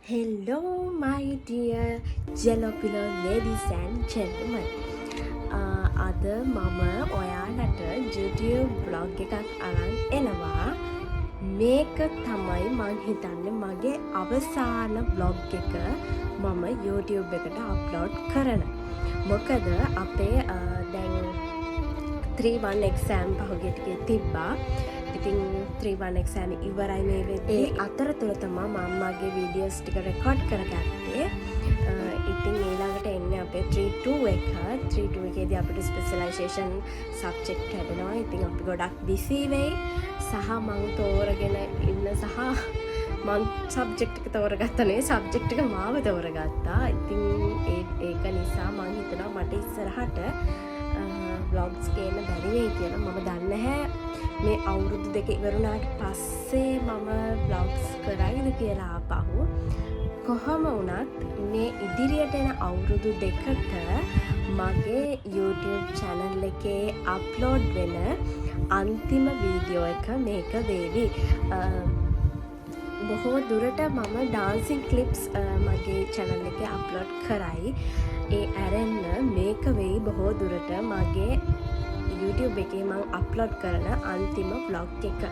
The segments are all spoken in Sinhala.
Hello my dear Jalopilo ladies and gentlemen. අද මම ඔයාලට YouTube blog එකක් අරන් එනවා. මේක තමයි මං හිතන්නේ මගේ අවසාන blog එක මම YouTube එකට අප්ලෝඩ් කරන. මොකද අපේ දැන් 3-1 exam පහුගිය ටිකේ තිබ්බා. ඉතින් 3-1 exam ඉවරයි මේ වෙද්දී. ඒ අතරතුර තමයි මම මගේ වීඩියෝස් ටික රෙකෝඩ් කරගත්තේ. ඉතින් ඊළඟට එන්නේ අපේ 3-2 එක. 3-2 එකේදී අපිට ස්පෙෂලායිසේෂන් සබ්ජෙක්ට් හැදෙනවා. ඉතින් අපි ගොඩක් බිසි වෙයි. සහ මම තෝරගෙන ඉන්න සහ මම සබ්ජෙක්ට් එක තෝරගත්තා නේ සබ්ජෙක්ට් එක මාව තෝරගත්තා. ඉතින් ඒක නිසා මම හිතනවා මට ඉස්සරහට vlogs ගේන්න බැරි වෙයි කියලා. මම දන්නේ නැහැ මේ අවුරුදු දෙක ඉවරුණාට පස්සේ මම vlogs කරයිද කියලා ආපහු. කොහොම වුණත් මේ ඉදිරියට එන අවුරුදු දෙකට මගේ YouTube channel එකේ upload වෙන අන්තිම වීඩියෝ එක මේක වේවි. බොහෝ දුරට මම dancing clips මගේ channel එකේ upload කරයි. ඒ ඇරෙන්න මේක වෙයි බොහෝ දුරට මගේ YouTube එකේ මම අප්ලෝඩ් කරන අන්තිම vlog එක.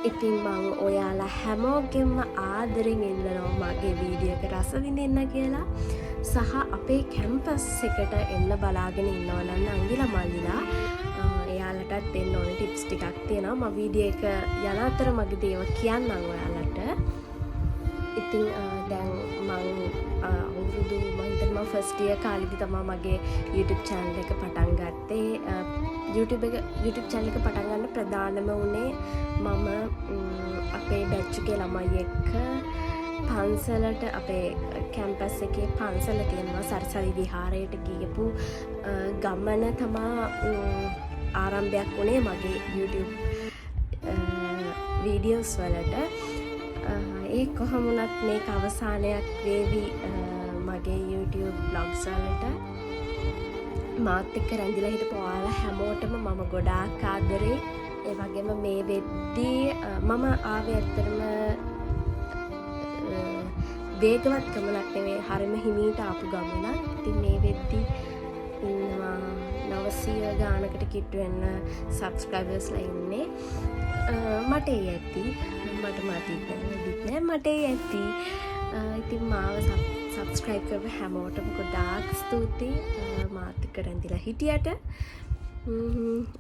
ඉතින් මම ඔයාලා හැමෝගෙම ආදරෙන් ඉල්ලනවා මගේ වීඩියෝ එක රස විඳින්න කියලා. සහ අපේ කැම්පස් එකට එන්න බලාගෙන ඉන්නවා නම් අංගිලා මල්ලිලා එයාලටත් දෙන්න ඕන ටිප්ස් ටිකක් තියෙනවා. මම වීඩියෝ එක යන අතර මගේ දේව කියන්නම් ඔයාලට. ඉතින් දැන් මම අවුරුදු මම හිතනවා ෆස්ට් ඉයර් කාලෙදි තමයි මගේ YouTube channel එක පටන් ගත්තේ. YouTube channel එක පටන් ගන්න ප්‍රධානම උනේ මම අපේ බැච් එකේ ළමයි එක්ක පන්සලට අපේ කැම්පස් එකේ පන්සල තියෙනවා සරසවි විහාරයට ගියපු ගමන තමයි ආරම්භයක් උනේ මගේ YouTube වීඩියෝස් වලට. ඒ කොහොම වුණත් මේක අවසානයක් වේවි මගේ YouTube vlogs වලට. මාත් එක්ක රැඳිලා හිටපු ඔයාලා හැමෝටම මම ගොඩාක් ආදරේ. ඒ වගේම මේ වෙද්දී මම ආවේ ඇත්තටම වේගවත් ගමනක් නෙවෙයි හරිම හිමීට ආපු ගමනක්. ඉතින් මේ වෙද්දී ඉන්නවා 900 ගානකට කිට්ටු වෙන්න සබ්ස්ක්‍රයිබර්ස්ලා ඉන්නේ. මට ඒ ඇති මට මට ඒ ඇති. ඉතින් මාව සබ්ස්ක්‍රයිබ් කරපු හැමෝටම ගොඩාක් ස්තුතියි මාත් එක්ක රැඳිලා හිටියට.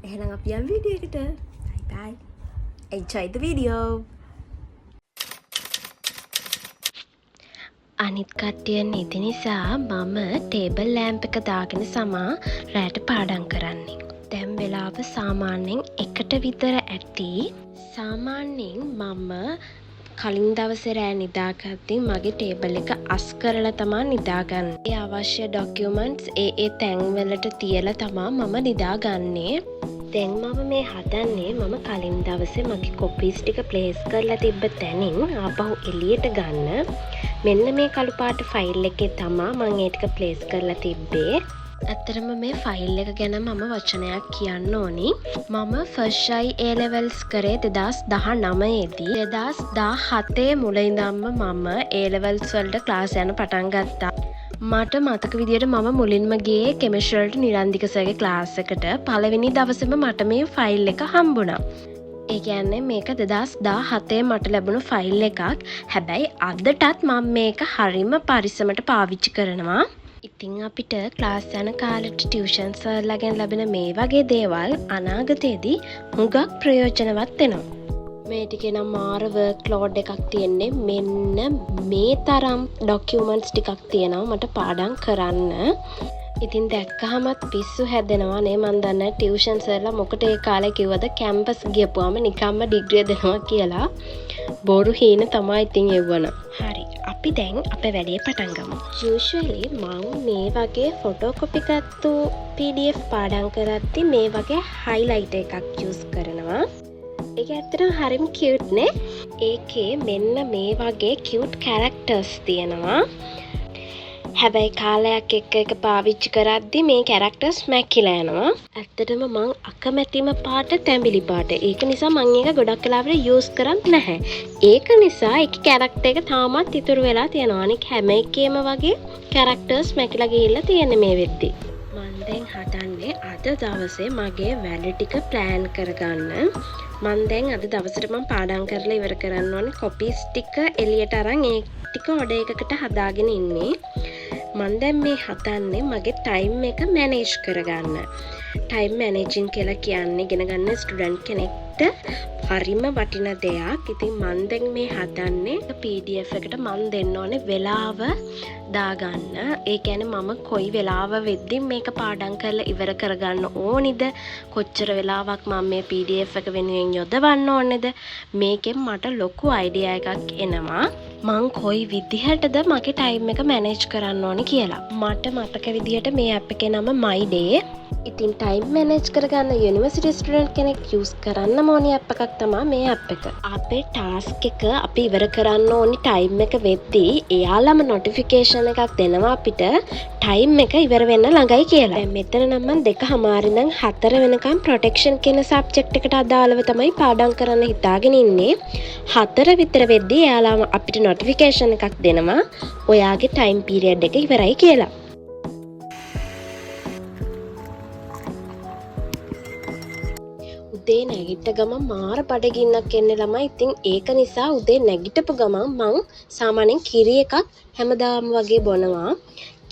එහෙනම් අපි යමු වීඩියෝ එකට. bye. Enjoy the video. අනිත් කට්ටිය නිදි නිසා මම ටේබල් ලෑම්ප් එක දාගෙන සමා රැට පාඩම් කරන්නේ. දැන් වෙලාව සාමාන්‍යයෙන් 1ට විතර ඇති. සාමාන්‍යයෙන් මම කලින් දවසේ රෑ නිදාගද්දී මගේ ටේබල් එක අස් කරලා තමයි නිදාගන්නේ. ඒ අවශ්‍ය ડોකියුමන්ට්ස් ඒ තැන්වලට තියලා තමයි මම නිදාගන්නේ. දැන් මම මේ හදන්නේ මම කලින් දවසේ මගේ කොපීස් ටික ප්ලේස් කරලා තිබ්බ තැනින් ආපහු එළියට ගන්න. මෙන්න මේ කළු පාට ෆයිල් එකේ තමයි මම ඒ ටික ප්ලේස් කරලා තිබ්බේ. ඇත්තරම මේ ෆයිල් එක ගැන මම වචනයක් කියන්න ඕනි. මම ෆස්ට් අයි A levels කරේ 2019 දී. 2017 මුල ඉඳන්ම මම A levels වලට ක්ලාස් යන පටන් ගත්තා. මට මතක විදියට මම මුලින්ම ගියේ කෙමිස්ට්‍රි වලට නිරන්දික සර්ගේ ක්ලාස් එකට. පළවෙනි දවසේම මට මේ ෆයිල් එක හම්බුණා. ඒ කියන්නේ මේක 2017 මට ලැබුණු ෆයිල් එකක්. හැබැයි අදටත් මම මේක හරිම පරිස්සමට පාවිච්චි කරනවා. ඉතින් අපිට ක්ලාස් යන කාලෙට ටියුෂන් සර්ලාගෙන් ලැබෙන මේ වගේ දේවල් අනාගතයේදී හුඟක් ප්‍රයෝජනවත් වෙනවා. මේ ටිකේ නම් මාර වර්ක් ලෝඩ් එකක් තියෙන්නේ. මෙන්න මේ තරම් ડોකියුමන්ට්ස් ටිකක් තියෙනවා මට පාඩම් කරන්න. ඉතින් දැක්කහමත් පිස්සු හැදෙනවා නේ. මන් දන්නේ ටියුෂන් සර්ලා මොකට ඒ කාලේ කිව්වද කැම්පස් ගියපුවාම නිකම්ම ඩිග්‍රිය දෙනවා කියලා. බොරු හීන තමයි ඉතින් එවවන. හරි. අපි දැන් අපේ වැඩේ පටන් ගමු. Usually මම මේ වගේ ෆොටෝකොපි ගත්තු PDF පාඩම් කරද්දි මේ වගේ highlight එකක් use කරනවා. ඒක ඇත්තටම හරිම cute නේ. ඒකේ මෙන්න මේ වගේ cute characters තියෙනවා. හැබැයි කාලයක් එක්ක පාවිච්චි කරද්දි මේ කැරක්ටර්ස් මැකිලා යනවා. ඇත්තටම මං අකමැතිම පාට තැඹිලි පාට. ඒක නිසා මං ඒක ගොඩක් වෙලාවට යූස් කරන්නේ නැහැ. ඒක නිසා ඒක කැරක්ටර් එක තාමත් ඉතුරු වෙලා තියෙනවා. අනික හැම එකේම වගේ කැරක්ටර්ස් මැකිලා ගිහිල්ලා තියෙන්නේ මේ වෙද්දි. මං දැන් හදන්නේ අද දවසේ මගේ වැඩ ටික ප්ලෑන් කරගන්න. මං දැන් අද දවසට මං පාඩම් කරලා ඉවර කරන්න ඕනේ. කොපීස් ටික එළියට අරන් ඒ ටික ඔඩ එකකට හදාගෙන ඉන්නේ. මං දැන් මේ හදන්නේ මගේ ටයිම් එක මැනේජ් කරගන්න. ටයිම් මැනේජින් කියලා කියන්නේ ඉගෙන ගන්න ස්ටුඩන්ට් කෙනෙක්ට හරිම වටින දෙයක්. ඉතින් මං දැන් මේ හදන්නේ PDF එකට මං දෙන්න ඕනේ වෙලාව දාගන්න. ඒ කියන්නේ මම කොයි වෙලාව වෙද්දි මේක පාඩම් කරලා ඉවර කරගන්න ඕනිද? කොච්චර වෙලාවක් මම මේ PDF එක වෙනුවෙන් යොදවන්න ඕනේද? මේකෙන් මට ලොකු අයිඩියා එකක් එනවා. මං කොයි විදිහටද මගේ ටයිම් එක මැනේජ් කරන්න ඕනි කියලා. මට මතක විදිහට මේ ඇප් එකේ නම My Day. ඉතින් ටයිම් මැනේජ් කරගන්න යුනිවර්සිටි ස්ටුඩන්ට් කෙනෙක් යූස් කරන්න ඕනි ඇප් එකක් තමයි මේ ඇප් එක. අපේ ටාස්ක් එක අපි ඉවර කරන්න ඕනි ටයිම් එක වෙද්දී එයාලම නොටිෆිකේෂන් එකක් දෙනවා අපිට ටයිම් එක ඉවර වෙන්න ළඟයි කියලා. දැන් මෙතන නම් මම 2:00 ඉඳන් 4 වෙනකම් ප්‍රොටෙක්ෂන් කියන සබ්ජෙක්ට් එකට අදාළව තමයි පාඩම් කරන්න හිතාගෙන ඉන්නේ. 4 විතර වෙද්දී එයාලම අපිට නොටිෆිකේෂන් එකක් දෙනවා ඔයාගේ ටයිම් පීරියඩ් එක ඉවරයි කියලා. උදේ නැගිට ගමන් මාර බඩගින්නක් එන්නේ ළමයි. ඉතින් ඒක නිසා උදේ නැගිටපු ගමන් මං සාමාන්‍යයෙන් කිරි එකක් හැමදාම වගේ බොනවා.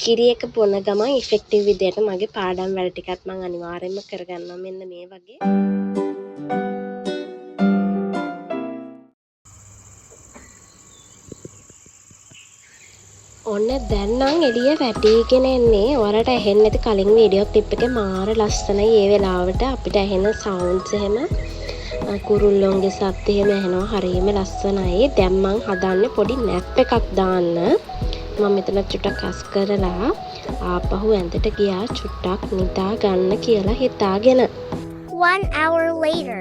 කිරි එක බොන ගමන් ඉෆෙක්ටිව් විදියට මගේ පාඩම් වැඩ ටිකත් මං අනිවාර්යයෙන්ම කරගන්නවා මෙන්න මේ වගේ. ඔන්න දැන් නම් එළිය වැටීගෙන එන්නේ. ඔයාලට ඇහෙන්නේ නැති කලින් වීඩියෝ ක්ලිප් එකේ මාර ලස්සනයි. ඒ වෙලාවට අපිට ඇහෙන සවුන්ඩ්ස් එහෙම කුරුල්ලොන්ගේ ශබ්ද එහෙම ඇහෙනවා. හරියම ලස්සනයි. දැන් මං හදන්නේ පොඩි නැප් එකක් දාන්න. මම මෙතන චුට්ටක් අස් කරලා ආපහු ඇඳට ගියා චුට්ටක් නිදා ගන්න කියලා හිතාගෙන. 1 hour later.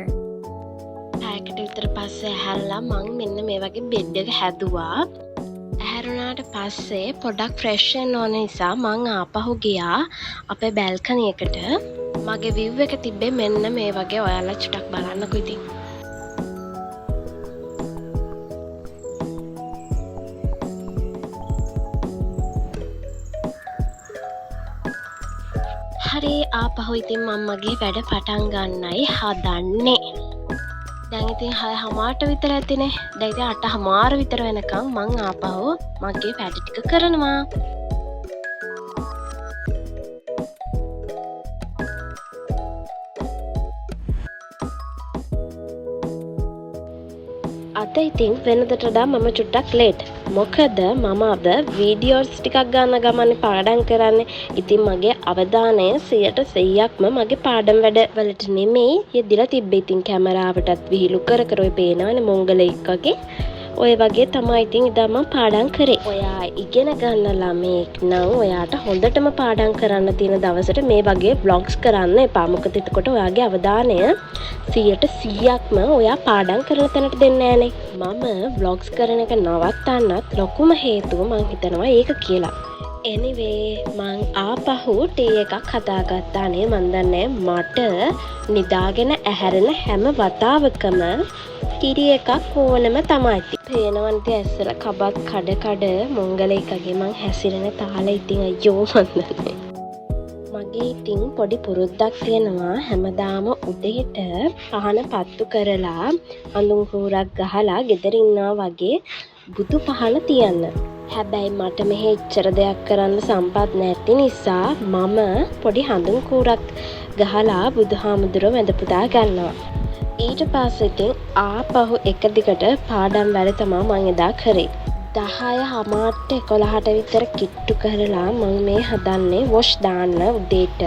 පැයකට විතර පස්සේ ඇහැරලා මං මෙන්න මේ වගේ බෙඩ් එක හැදුවා. ඇහැරුණාට පස්සේ පොඩක් ෆ්‍රෙෂ් වෙන්න ඕන නිසා මං ආපහු ගියා අපේ බැල්කනි එකට. මගේ විව් එක තිබ්බේ මෙන්න මේ වගේ. ඔයාලා චුට්ටක් බලන්නකෝ ඉතින්. හරි ආපහු ඉතින් මම මගේ වැඩ පටන් ගන්නයි හදන්නේ. දැන් ඉතින් 6:00 විතර ඇතිනේ. දැන් ඉතින් 8:00 විතර වෙනකම් මං ආපහු මගේ වැඩ ටික කරනවා. අද ඉතින් වෙනදට වඩා මම චුට්ටක් ලේට්. මොකද මම අද වීඩියෝස් ටිකක් ගන්න ගමන්නේ පාඩම් කරන්නේ. ඉතින් මගේ අවධානය 100%ක්ම මගේ පාඩම් වැඩ වලට නෙමෙයි යෙදිලා තිබ්බේ. ඉතින් කැමරාවටත් විහිළු කර කර ඔය පේනවනේ මොංගලෙක් වගේ. ඔය වගේ තමයි ඉතින් ඉදා මම පාඩම් කරේ. ඔයා ඉගෙන ගන්න ළමෙක් නම් ඔයාට හොඳටම පාඩම් කරන්න තියෙන දවසට මේ වගේ vlogs කරන්න එපා. මොකද එතකොට ඔයාගේ අවධානය 100%ක්ම ඔයා පාඩම් කරන තැනට දෙන්නේ නැහනේ. මම vlogs කරන එක නවත්තන්නත් ලොකුම හේතුව මං හිතනවා ඒක කියලා. anyway මං ආපහු ටී එකක් හදාගත්තා නේ. මන් දන්නේ මට නිදාගෙන ඇහැරෙන හැම වතාවකම කිරි එකක් ඕනම තමයි. පේනවන්ට ඇස්සල කබත් කඩ මොංගලෙක්ගේ මං හැසිරෙන තාලේ. ඉතින් අයියෝ මන්දන්නේ. මගේ ඉතින් පොඩි පුරුද්දක් තියෙනවා. හැමදාම උදේට පහන පත්තු කරලා අඳුන් කූරක් ගහලා ගෙදර ඉන්නවා වගේ බුදු පහන තියන්න. හැබැයි මට මෙහෙ එච්චර දෙයක් කරන්න සම්පත් නැති නිසා මම පොඩි හඳුන් කූරක් ගහලා බුදුහාමුදුරුවෝ වැඳ පුදා ගන්නවා. ඊට පස්සේ ඉතින් ආපහු එක දිගට පාඩම් වැඩ තමයි මම එදා කරේ. 10:00 11ට විතර කිට්ටු කරලා මම මේ හදන්නේ වොෂ් දාන්න උදේට.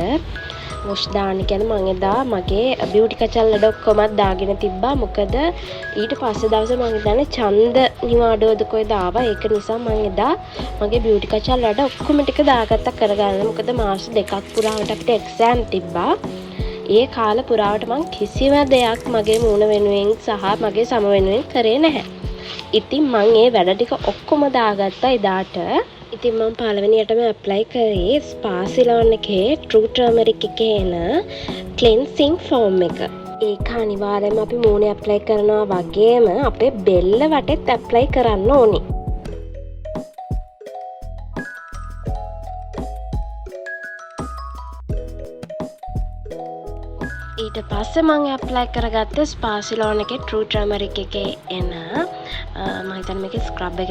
වොෂ් දාන්න කියන්නේ මම එදා මගේ බියුටි කචල් වල ඔක්කොමත් දාගෙන තිබ්බා. මොකද ඊට පස්සේ දවසේ මම හිතන්නේ ඡන්ද නිවාඩුවද කොයිද ආවා. ඒක නිසා මම එදා මගේ බියුටි කචල් වල ඔක්කොම ටික දාගත්තා කරගන්න. මොකද මාස 2ක් පුරාවට අපිට එක්සෑම් තිබ්බා. ඒ කාල පුරාවට මං කිසිම දෙයක් මගේ මූණ වෙනුවෙන් සහ මගේ සම වෙනුවෙන් කරේ නැහැ. ඉතින් මං ඒ වැඩ ටික ඔක්කොම දාගත්තා එදාට. ඉතින් මම පළවෙනියටම ඇප්ලයි කරේ ස්පා සිලෝන් එකේ True Turmeric එකේ එන ක්ලෙන්සිං ෆෝම් එක. ඒක අනිවාර්යයෙන්ම අපි මූණේ ඇප්ලයි කරනවා වගේම අපේ බෙල්ල වටෙත් ඇප්ලයි කරන්න ඕනි. ඊට පස්සේ මම ඇප්ලයි කරගත්ත ස්පා සිලෝන් එකේ True Turmeric එකේ එන මම හිතන්නේ මේකේ ස්ක්‍රබ් එක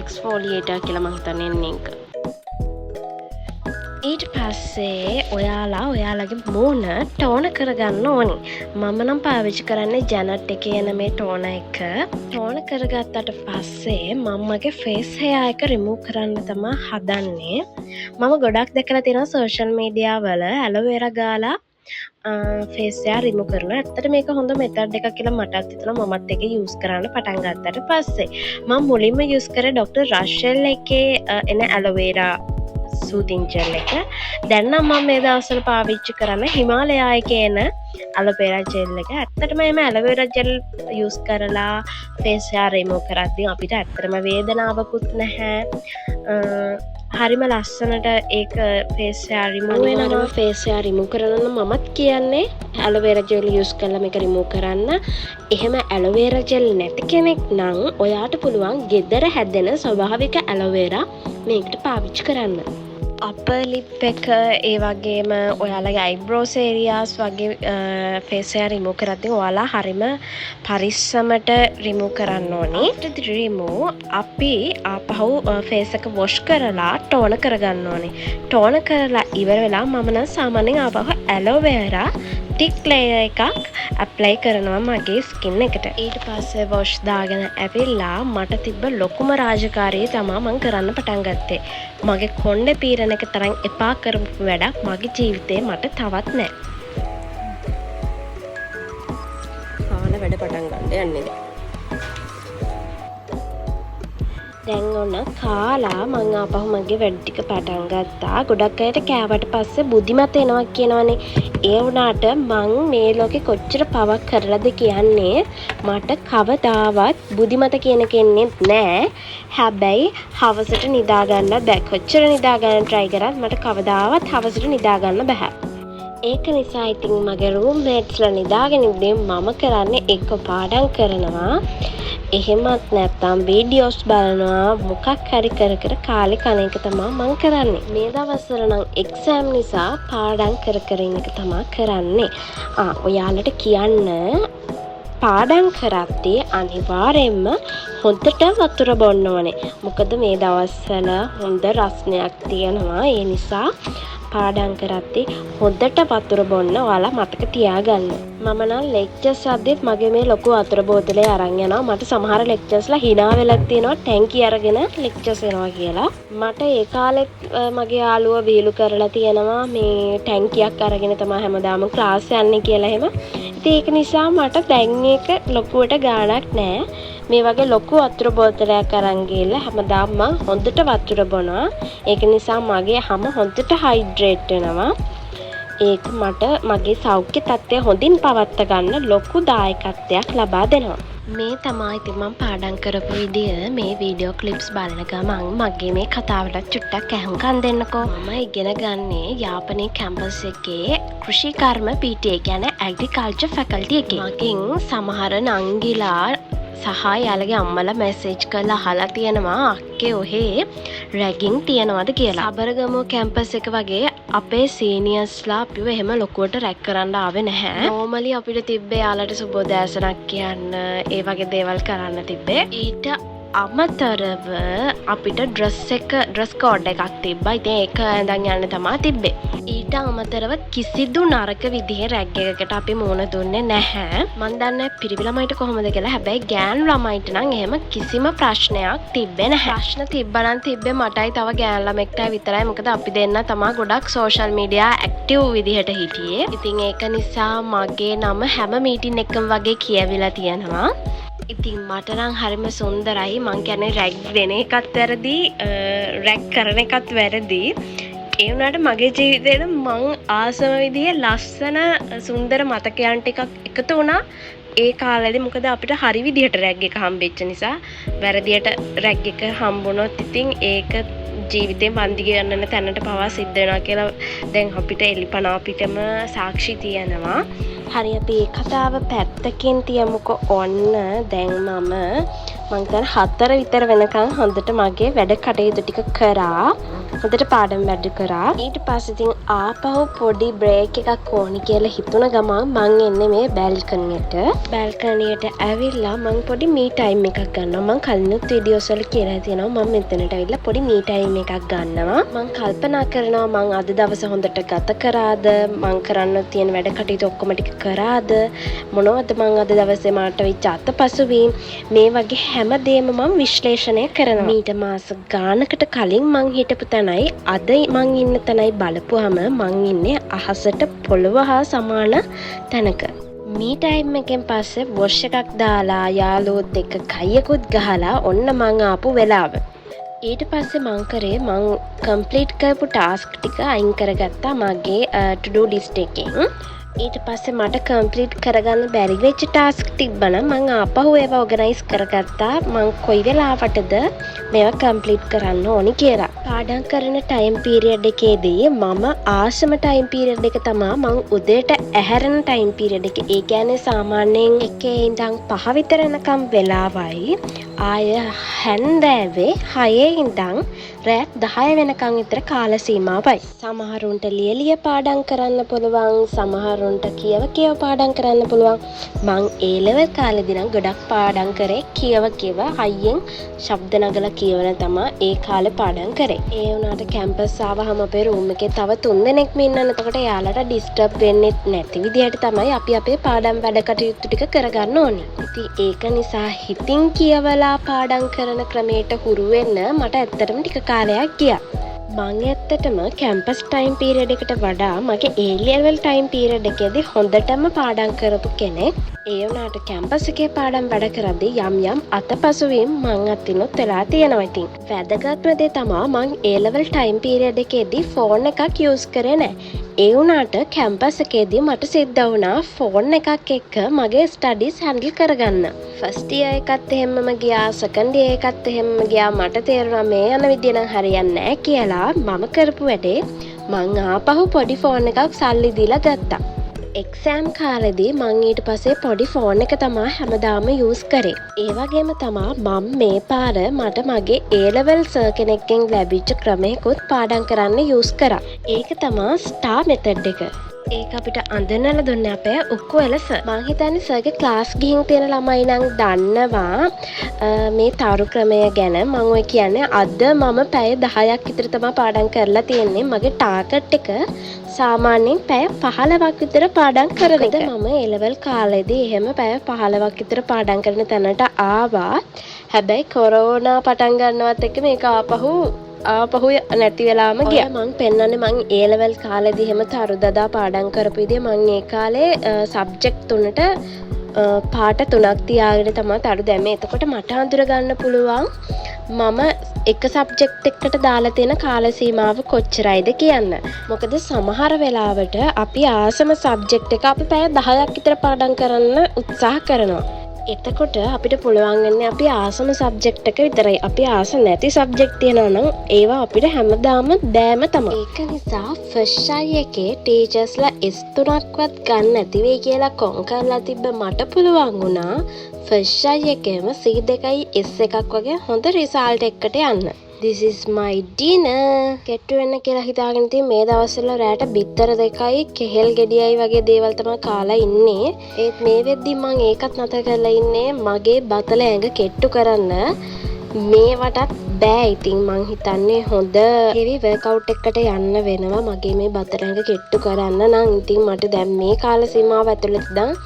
එක්ස්ෆෝලියේටර් කියලා මම හිතන්නේ එන්නේ ඒක. ඊට පස්සේ ඔයාලගේ මූණ ටෝන කරගන්න ඕනි. මම නම් පාවිච්චි කරන්නේ ජැනට් එකේ එන මේ ටෝන එක. ටෝන කරගත්තට පස්සේ මමගේ ෆේස් හෙයා එක රිමූව් කරන්න තමයි හදන්නේ. මම ගොඩක් දැකලා තියෙනවා සෝෂල් මීඩියා වල ඇලෝවෙරා ගාලා ෆේස් හෙයා රිමූව් කරනවා. ඇත්තට මේක හොඳ මෙතඩ් එකක් කියලා මටත් හිතුණා. මමත් ඒක යූස් කරන්න පටන් ගත්තට පස්සේ මම මුලින්ම යූස් කරේ ඩොක්ටර් රෂෙල් එකේ එන ඇලෝවෙරා සූතින් ජෙල් එක. දැන් නම් මම මේ දවස්වල පාවිච්චි කරන හිමාලයා එකේ එන ඇලෝවෙරා ජෙල් එක. ඇත්තටම මේ ඇලෝවෙරා ජෙල් යූස් කරලා ෆේස් හෙයා රිමූව් කරද්දී අපිට ඇත්තටම වේදනාවකුත් නැහැ. හරිම ලස්සනට ඒක ෆේස් හෙයා රිමූව් වෙනවා. ෆේස් හෙයා රිමූව් කරනවා නම් මමත් කියන්නේ ඇලෝවෙරා ජෙල් යූස් කරලා මේක රිමූව් කරන්න. එහෙම ඇලෝවෙරා ජෙල් නැති කෙනෙක් නම් ඔයාට පුළුවන් ගෙදර හැදෙන ස්වභාවික ඇලෝවෙරා මේකට පාවිච්චි කරන්න. අපර් ලිප් එක ඒ වගේම ඔයාලගේ අයිබ්‍රෝස් ඒරියාස් වගේ ෆේස් හෙයා රිමූව් කරද්දී ඔයාලා හරිම පරිස්සමට රිමූව් කරන්න ඕනි. after the remove අපි ආපහු ෆේස් එක වොෂ් කරලා ටෝන කරගන්න ඕනි. ටෝන කරලා ඉවර වෙලා මම නම් සාමාන්‍යයෙන් ආපහු ඇලෝවෙරා ටික් ලේයර් එකක් ඇප්ලයි කරනවා මගේ ස්කින් එකට. ඊට පස්සේ වොෂ් දාගෙන ඇවිල්ලා මට තිබ්බ ලොකුම රාජකාරිය තමයි මම කරන්න පටන් ගත්තේ. මගේ කොණ්ඩේ පීරන එක තරම් එපා කරපු වැඩක් මගේ ජීවිතේ මට තවත් නැහැ. කාල වැඩ පටන් ගන්න යන්නේ දැන් ඔන්න කාලා මං ආපහු මගේ වැඩ ටික පටන් ගත්තා. ගොඩක් අයට කෑවට පස්සේ බුද්ධිමත් එනවා කියනවනේ. ඒ වුණාට මං මේ ලෝකේ කොච්චර පවක් කරලාද කියන්නේ මට කවදාවත් බුද්ධිමත කියන කෙනෙක් නෑ. හැබැයි හවසට නිදා ගන්න බෑ. කොච්චර නිදා ගන්න try කරත් මට කවදාවත් හවසට නිදා ගන්න බෑ. ඒක නිසා ඉතින් මගේ රූම්මේට්ස්ලා නිදාගෙන ඉඳන් මම කරන්නේ එක්ක පාඩම් කරනවා. එහෙමත් නැත්නම් වීඩියෝස් බලනවා. මොකක් හරි කර කාලේ කන එක තමයි මම කරන්නේ. මේ දවස්වල නම් එක්සෑම් නිසා පාඩම් කර ඉන්න එක තමයි කරන්නේ. ඔයාලට කියන්න පාඩම් කරද්දී අනිවාර්යයෙන්ම හොඳට වතුර බොන්න ඕනේ. මොකද මේ දවස්වල හොඳ රස්නයක් තියෙනවා. ඒ නිසා පාඩම් කරද්දී හොඳට වතුර බොන්න ඔයාලා මතක තියාගන්න. මම නම් ලෙක්චර්ස් අද්දිත් මගේ මේ ලොකු වතුර බෝතලේ අරන් යනවා. මට සමහර ලෙක්චර්ස්ලා hina වෙලා තියෙනවා ටැංකිය අරගෙන ලෙක්චර්ස් එනවා කියලා. මට ඒ කාලෙත් මගේ යාළුවා වීලු කරලා තියෙනවා මේ ටැංකියක් අරගෙන තමයි හැමදාම ක්ලාස් යන්නේ කියලා එහෙම. ඉතින් ඒක නිසා මට දැන් ඒක ලොකුවට ගාණක් නැහැ. මේ වගේ ලොකු වතුර බෝතලයක් අරන් ගිහලා හැමදාම මම හොඳට වතුර බොනවා. ඒක නිසා මගේ හැම හොඳට හයිඩ්‍රේට් වෙනවා. ඒක මට මගේ සෞඛ්‍ය තත්ත්වය හොඳින් පවත්වා ගන්න ලොකු දායකත්වයක් ලබා දෙනවා. මේ තමයි ඉතින් මම පාඩම් කරපු විදිය. මේ වීඩියෝ ක්ලිප්ස් බලන ගමන් මගේ මේ කතාවට චුට්ටක් ඇහුම්කන් දෙන්නකෝ. මම ඉගෙන ගන්නේ යාපනයේ කැම්පස් එකේ කෘෂිකර්ම PTA කියන්නේ ඇග්‍රිකල්චර් ෆැකල්ටි එකේ. මගෙන් සමහර නංගිලා සහ යාළගේ අම්මලා මැසේජ් කරලා අහලා තියෙනවා අක්කේ ඔහේ රැගින් තියනවද කියලා. සබරගමුව කැම්පස් එක වගේ අපේ සීනියර්ස්ලා අපිව එහෙම ලොකුවට රැක් කරන්න ආවේ නැහැ. නෝමලි අපිට තිබ්බේ යාළට සුබෝදෑසනක් කියන්න ඒ වගේ දේවල් කරන්න තිබ්බේ. ඊට අමතරව අපිට ඩ්‍රස් කෝඩ් එකක් තිබ්බා. ඉතින් ඒක ඇඳන් යන්න තමයි තිබ්බේ. ඊට අමතරව කිසිදු නරක විදිහේ රැග් එකකට අපි මුණ දුන්නේ නැහැ. මන් දන්නේ පිරිමි ළමයිට කොහොමද කියලා. හැබැයි ගෑනු ළමයිට නම් එහෙම කිසිම ප්‍රශ්නයක් තිබ්බේ නැහැ. ප්‍රශ්න තිබ්බනම් තිබ්බේ මටයි තව ගෑනු ළමෙක්ටයි විතරයි. මොකද අපි දෙන්න තමයි ගොඩක් සෝෂල් මීඩියා ඇක්ටිව් විදිහට හිටියේ. ඉතින් ඒක නිසා මගේ නම හැම මීටින් එකම වගේ කියවිලා තියෙනවා. ඉතින් මට නම් හරිම සුන්දරයි. මං කියන්නේ රැග් දෙන එකත් වැරදි, රැග් කරන එකත් වැරදි. ඒ වුණාට මගේ ජීවිතේට මං ආසම විදිහේ ලස්සන සුන්දර මතකයන් ටිකක් එකතු වුණා ඒ කාලෙදී මොකද අපිට හරි විදිහට රැග් එක හම්බෙච්ච නිසා වැරදියට රැග් එක හම්බුනොත් ඉතින් ඒක ජීවිතේ වන්දි ගන්නන තැනට පවා සිද්ධ වෙනවා කියලා දැන් අපිට එලිපන අපිටම සාක්ෂි තියෙනවා. හරි අපි මේ කතාව පැත්තකින් තියමුකෝ. ඔන්න දැන් මම දැන් 4 විතර වෙනකන් හොඳට මගේ වැඩ කටයුතු ටික කරා. හොඳට පාඩම් වැඩ කරා. ඊට පස්සේ ඉතින් ආපහු පොඩි බ්‍රේක් එකක් ඕනි කියලා හිතුණ ගමන් මං එන්නේ මේ බැල්කනියට. බැල්කනියට ඇවිල්ලා මං පොඩි මී ටයිම් එකක් ගන්නවා. මං කලිනුත් වීඩියෝස් වල කියලා තියෙනවා මම මෙතනට ඇවිල්ලා පොඩි මී ටයිම් එකක් ගන්නවා. මං කල්පනා කරනවා මං අද දවස හොඳට ගත කරාද, මං කරන්න තියෙන වැඩ කටයුතු ඔක්කොම ටික කරාද, මොනවද මං අද දවසේ මාට වෙච්ච අතපසුවීම්, මේ වගේ හැමදේම මම විශ්ලේෂණය කරනවා. මීට මාස ගානකට කලින් මං හිටපු තැනයි අද මං ඉන්න තැනයි බලපුවම මං ඉන්නේ අහසට පොළව හා සමාන තැනක. මේ ටයිම් එකෙන් පස්සේ වොෂ් එකක් දාලා යාළුවොත් එක්ක කයියකුත් ගහලා ඔන්න මං ආපු වෙලාව. ඊට පස්සේ මං කරේ මං කම්ප්ලීට් කරපු ටාස්ක් ටික අයින් කරගත්තා මගේ to do list එකෙන්. ඊට පස්සේ මට කම්ප්ලීට් කරගන්න බැරි වෙච්ච ටාස්ක් තිබ්බනම් මං ආපහු ඒවා ඕගනයිස් කරගත්තා මං කොයි වෙලාවටද මේවා කම්ප්ලීට් කරන්න ඕනි කියලා. පාඩම් කරන ටයිම් පීරියඩ් එකේදී මම ආසම ටයිම් පීරියඩ් එක තමයි මං උදේට ඇහැරෙන ටයිම් පීරියඩ් එක. ඒ කියන්නේ සාමාන්‍යයෙන් 1 ඉඳන් 5 විතර යනකම් වෙලාවයි. ආය හැන්දෑවේ 6 ඉඳන් රෑ 10 වෙනකම් විතර කාල සීමාවයි. සමහරුන්ට ලියලිය පාඩම් කරන්න පුළුවන්, සමහරුන්ට කියව පාඩම් කරන්න පුළුවන්. මං ඒ ලෙවල් කාලෙදී නම් ගොඩක් පාඩම් කරේ කියව හයියෙන් ශබ්ද නගලා කියවන තමයි ඒ කාලේ පාඩම් කරේ. ඒ වුණාට කැම්පස් ආවහම අපේ රූම් එකේ තව 3 දෙනෙක්ම ඉන්නන. එතකොට යාළුවට ඩිස්ටර්බ් වෙන්නේ නැති විදිහට තමයි අපි අපේ පාඩම් වැඩ කටයුතු ටික කරගන්න ඕනේ. ඉතින් ඒක නිසා හිතින් කියවලා පාඩම් කරන ක්‍රමයට හුරු වෙන්න මට ඇත්තටම ටික කාලයක් ගියා. මං ඇත්තටම කැම්පස් ටයිම් පීරියඩ් එකට වඩා මගේ ඒ ලෙවල් ටයිම් පීරියඩ් එකේදී හොඳටම පාඩම් කරපු කෙනෙක්. ඒ වුණාට කැම්පස් එකේ පාඩම් වැඩ කරද්දී යම් අතපසුවීම් මං අත්ිනුත් වෙලා තියෙනවා. ඉතින් වැදගත්ම දේ තමයි මං ඒ ලෙවල් ටයිම් පීරියඩ් එකේදී ෆෝන් එකක් යූස් කරේ නැහැ. ඒ වුණාට කැම්පස් එකේදී මට සිද්ධ වුණා ෆෝන් එකක් එක්ක මගේ ස්ටඩීස් හැන්ඩල් කරගන්න. ෆස්ට් ඉයර් එකත් එහෙමම ගියා, සෙකන්ඩ් ඉයර් එකත් එහෙමම ගියා. මට තේරුණා මේ යන විදිය නම් හරියන්නේ නැහැ කියලා. මම කරපු වැඩේ මං ආපහු පොඩි ෆෝන් එකක් සල්ලි දීලා ගත්තා. එක්සෑම් කාලෙදී මං ඊට පස්සේ පොඩි ෆෝන් එක තමයි හැමදාම යූස් කරේ. ඒ වගේම තමයි මම මේ පාර මට මගේ A level සර් කෙනෙක්ගෙන් ලැබිච්ච ක්‍රමයකුත් පාඩම් කරන්න යූස් කරා. ඒක තමයි ස්ටාර් මෙතඩ් එක. ඒක අපිට අඳනලා දුන්නේ අපේ උක්කුවල සර්. මං හිතන්නේ සර්ගේ ක්ලාස් ගිහින් තියෙන ළමයි නම් දන්නවා මේ තරු ක්‍රමය ගැන. මං ඔය කියන්නේ අද මම පැය 10ක් විතර තමයි පාඩම් කරලා තියෙන්නේ. මගේ ටාගට් එක සාමාන්‍යයෙන් පැය 15ක් විතර පාඩම් කරන එක. මම A level කාලේදී එහෙම පැය 15ක් විතර පාඩම් කරන තැනට ආවා. හැබැයි කොරෝනා පටන් ගන්නවත් එක්ක මේක ආපහු නැති වෙලාම ගියා. මං පෙන්නන්නේ මං A level කාලේදී එහෙම තරුදදා පාඩම් කරපු විදිය. මං ඒ කාලේ සබ්ජෙක්ට් 3ට පාට 3ක් තියාගෙන තමයි තරු දැම්මේ. එතකොට මට හඳුර ගන්න පුළුවන් මම එක සබ්ජෙක්ට් එකකට දාලා තියෙන කාල සීමාව කොච්චරයිද කියන්න. මොකද සමහර වෙලාවට අපි ආසම සබ්ජෙක්ට් එක අපි පැය 10ක් විතර පාඩම් කරන්න උත්සාහ කරනවා. එතකොට අපිට පුළුවන් වෙන්නේ අපි ආසම සබ්ජෙක්ට් එක විතරයි. අපි ආස නැති සබ්ජෙක්ට් තියෙනවා නම් ඒවා අපිට හැමදාම බෑම තමයි. ඒක නිසා ෆස්ට් අයි එකේ ටීචර්ස්ලා S3ක්වත් ගන්න නැති වෙයි කියලා කොන් කරලා තිබ්බ මට පුළුවන් වුණා ෆස්ට් අයි එකේම C2යි S1ක් වගේ හොඳ රිසල්ට් එකකට යන්න. This is my dinner. කෙට්ටු වෙන්න කියලා හිතාගෙන ඉතින් මේ දවස්වල රැට බිත්තර 2යි කෙහෙල් ගෙඩියයි වගේ දේවල් තමයි කාලා ඉන්නේ. ඒත් මේ වෙද්දි මම ඒකත් නැතර කරලා ඉන්නේ මගේ බතල ඇඟ කෙට්ටු කරන්න. මේවටත් බෑ. ඉතින් මං හිතන්නේ හොඳ හෙවි වර්කවුට් එකකට යන්න වෙනවා මගේ මේ බතල ඇඟ කෙට්ටු කරන්න නම්. ඉතින් මට දැන් මේ කාල සීමාව ඇතුළත ඉඳන්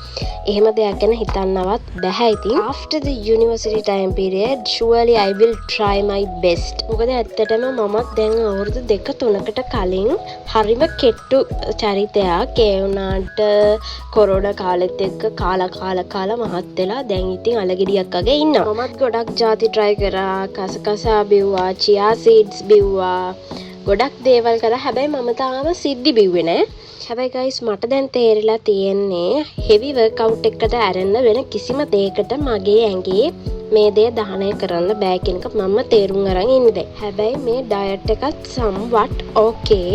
එහෙම දෙයක් ගැන හිතන්නවත් බෑ. ඉතින් after the university time period surely I will try my best. මොකද ඇත්තටම මමත් දැන් අවුරුදු 2-3කට කලින් හරිම කෙට්ටු චරිතයක්. ඒ වුණාට කොරෝනා කාලෙත් එක්ක කාලා මහත් වෙලා දැන් ඉතින් අලගෙඩියක් වගේ ඉන්නවා. මමත් ගොඩක් ಜಾති try කරා. කසකසා බිව්වා, chia seeds බිව්වා, ගොඩක් දේවල් කරා. හැබැයි මම තාම සිද්ධි බිව්වේ නෑ. හැබැයි guys මට දැන් තේරිලා තියෙන්නේ heavy workout එකකට ඇරෙන්න වෙන කිසිම දෙයකට මගේ ඇඟේ මේ දේ දහනය කරන්න බෑ කියන එක මම තේරුම් අරන් ඉන්නේ දැන්. හැබැයි මේ ඩයට් එකත් somewhat okay.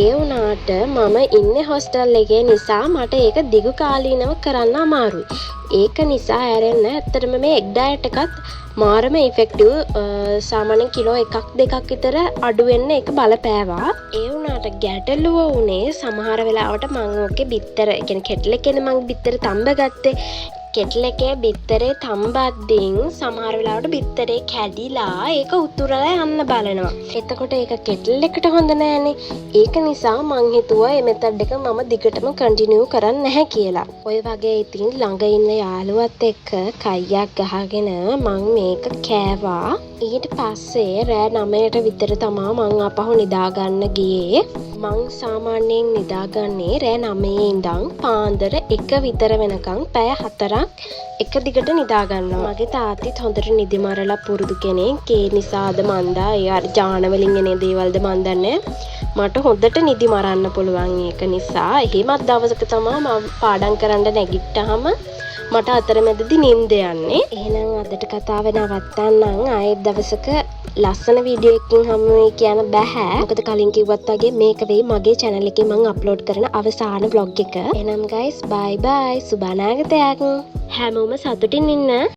ඒ වුණාට මම ඉන්නේ හොස්ටල් එකේ නිසා මට ඒක දිගු කාලීනව කරන්න අමාරුයි. ඒක නිසා ඇරෙන්න ඇත්තටම මේ එග් ඩයට් එකත් මාරම ඉෆෙක්ටිව්. සාමාන්‍යයෙන් කිලෝ 1-2ක් විතර අඩු වෙන්න ඒක බලපෑවා. ඒ වුණාට ගැටලුව උනේ සමහර වෙලාවට මම ඔකේ බිත්තර කියන්නේ කෙටල් එකේ මම බිත්තර තඹ ගත්තේ. කෙටල් එකේ බිත්තරේ තඹද්දින් සමහර වෙලාවට බිත්තරේ කැඩිලා ඒක උතුරලා යන්න බලනවා. එතකොට ඒක කෙටල් එකට හොඳ නෑනේ. ඒක නිසා මං හිතුවා මේ මෙතඩ් එක මම දිගටම කන්ටිනියු කරන්න නැහැ කියලා. ඔය වගේ ඉතින් ළඟ ඉන්න යාළුවත් එක්ක කයියක් ගහගෙන මං මේක කෑවා. ඊට පස්සේ රෑ 9ට විතර තමා මං ආපහු නිදා ගන්න ගියේ. මං සාමාන්‍යයෙන් නිදාගන්නේ රෑ 9 ඉඳන් පාන්දර 1 විතර වෙනකන් පැය 4ක් එක දිගට නිදා ගන්නවා. මගේ තාත්තිත් හොඳට නිදි මරලා පුරුදු කෙනෙක්. ඒ නිසාද මන්දා ඒ අර ජාන වලින් එන දේවල්ද මන් දන්නේ. මට හොඳට නිදි මරන්න පුළුවන්. ඒක නිසා එහෙමත් දවසක තමයි මම පාඩම් කරන්න නැගිට්ටාම මට අතරමැදදී නිින්ද යන්නේ. එහෙනම් අදට කතාව නවත්තන්නම්. ආයෙත් දවසක ලස්සන වීඩියෝ එකකින් හමු වෙයි කියන බෑ. මොකද කලින් කිව්වත් වගේ මේක වෙයි මගේ channel එකේ මම අප්ලෝඩ් කරන අවසාන vlog එක. එහෙනම් guys bye bye. සුබ අනාගතයක්. හැමෝම සතුටින් ඉන්න.